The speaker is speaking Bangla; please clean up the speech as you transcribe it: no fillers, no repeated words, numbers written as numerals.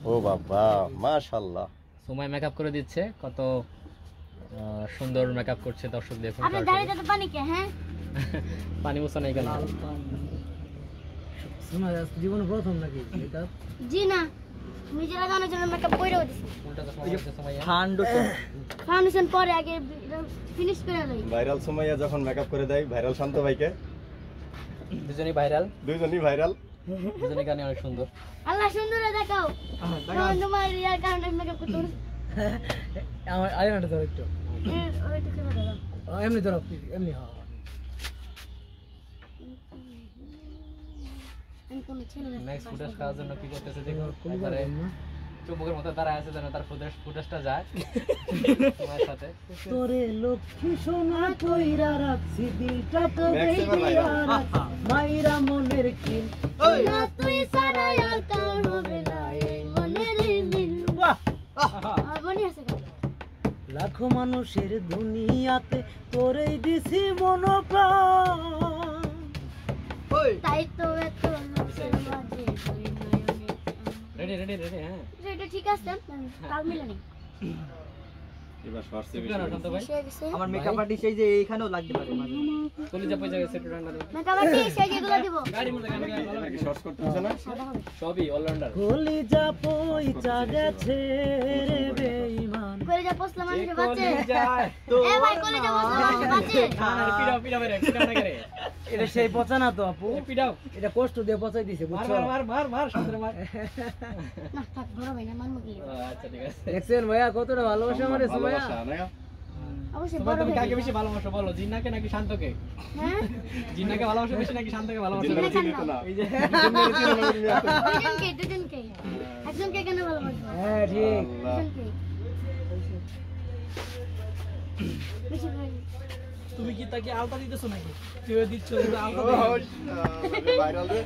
ও বাবা মাশাআল্লাহ। সময় মেকআপ করে দিচ্ছে, কত সুন্দর মেকআপ করছে দর্শক দেখুন। আপনি দাঁড়িয়ে তো পানি কে? হ্যাঁ পানি মোছা নাই কেন? শোনা যাচ্ছে জীবনে প্রথম নাকি মেকআপ? জি না, নিজের লাগানোর জন্য মেকআপ কইরাও দিছি। উল্টা তো সময় হচ্ছে সময়। ফাউন্ডেশন পরে আগে ফিনিশ করে লই। ভাইরাল সুমাইয়া যখন মেকআপ করে দেয় ভাইরাল শান্ত ভাইকে, দুজনেই ভাইরাল, দুইজনই ভাইরাল। দুজনেই গানে অনেক সুন্দর। আল্লাহ সুন্দর দেখাও। তোমার ইয়ার কারণে মেকআপ করতে আমার আইলাইনারটা ধরো একটু। ওইটা করে দাও। এমনি ধরো, এমনি হ্যাঁ। আমি কোন ছেলে না। নেক্সট ফুটেজ খাওয়ার জন্য কি করতেছে দেখুন। একবারে চুম্বকের মতো দাঁড়ায় আছে যেন তার ফুটেজটা যায় তোমার সাথে। তোরে লক্ষ্মী সোনা কইরা রাখছি দিলটা তো দেইয়া রাখছি মাইরা মনের খিল। না তুই সারা আর কার হবে না এই মনের মিল। আর মনে আছে কেন? লাখো মানুষের দুনিয়াতে তোরেই দিছি মনোপ্রাণ। তাই তো এত লোকের মাঝে তুই নয়নে। Ready ready ready. হ্যাঁ এটা ঠিক আছে, তাল মিলে নেই। এবার শর্টসে কি গান শান্ত ভাই? আমার মেকআপ আর্টিস্ট এই যে এইখানেও লাগতে পারে মাঝে। কলিজা পয়সা গেছে একটু রান্না দেব। মেকআপ আর্টিস্ট এই যেগুলো দিব। গাড়ি মধ্যে গান গায় ভালো লাগে। শর্টস করতে হচ্ছে না? সবই অলরাউন্ডার। কলিজা পয়সা গেছে রে বেঈমান। করে যা পোস্টলা মানুষে বাঁচে। যায় এ ভাই করে যা পোস্টলা মানুষে বাঁচে। আর পিড়াও পিড়াও রে, পিড়াও না করে। এটা সেই পচা না তো আপু, পিড়াও। এটা কষ্ট দিয়ে পচাই দিছে মার বুঝছো? মার মার মার মার সুন্দর মার। না থাক বড় ভাই না মানমু কি। আচ্ছা ঠিক আছে। দেখছেন ভাইয়া কতটা ভালোবাসে আমারে সুমাইয়া। ভালোবাসা না? অবশ্যই তোমার বড় তুমি ভাই। কাকে বেশি ভালোবাসো বলো, জিন্নাকে নাকি শান্তকে? হ্যাঁ জিন্নাকে ভালোবাসো বেশি নাকি শান্তকে ভালোবাসো? জিন্না চিনি তো না। এই যে দুজনকে একজনকে কেন ভালোবাসবো? হ্যাঁ ঠিক। আল্লাহ। দুজনকে বেশি ভাই। তুমি কি তাকে আলতা দিতেছো নাকি? কেউ দিচ্ছ আলতা ও, ভাইরাল রে।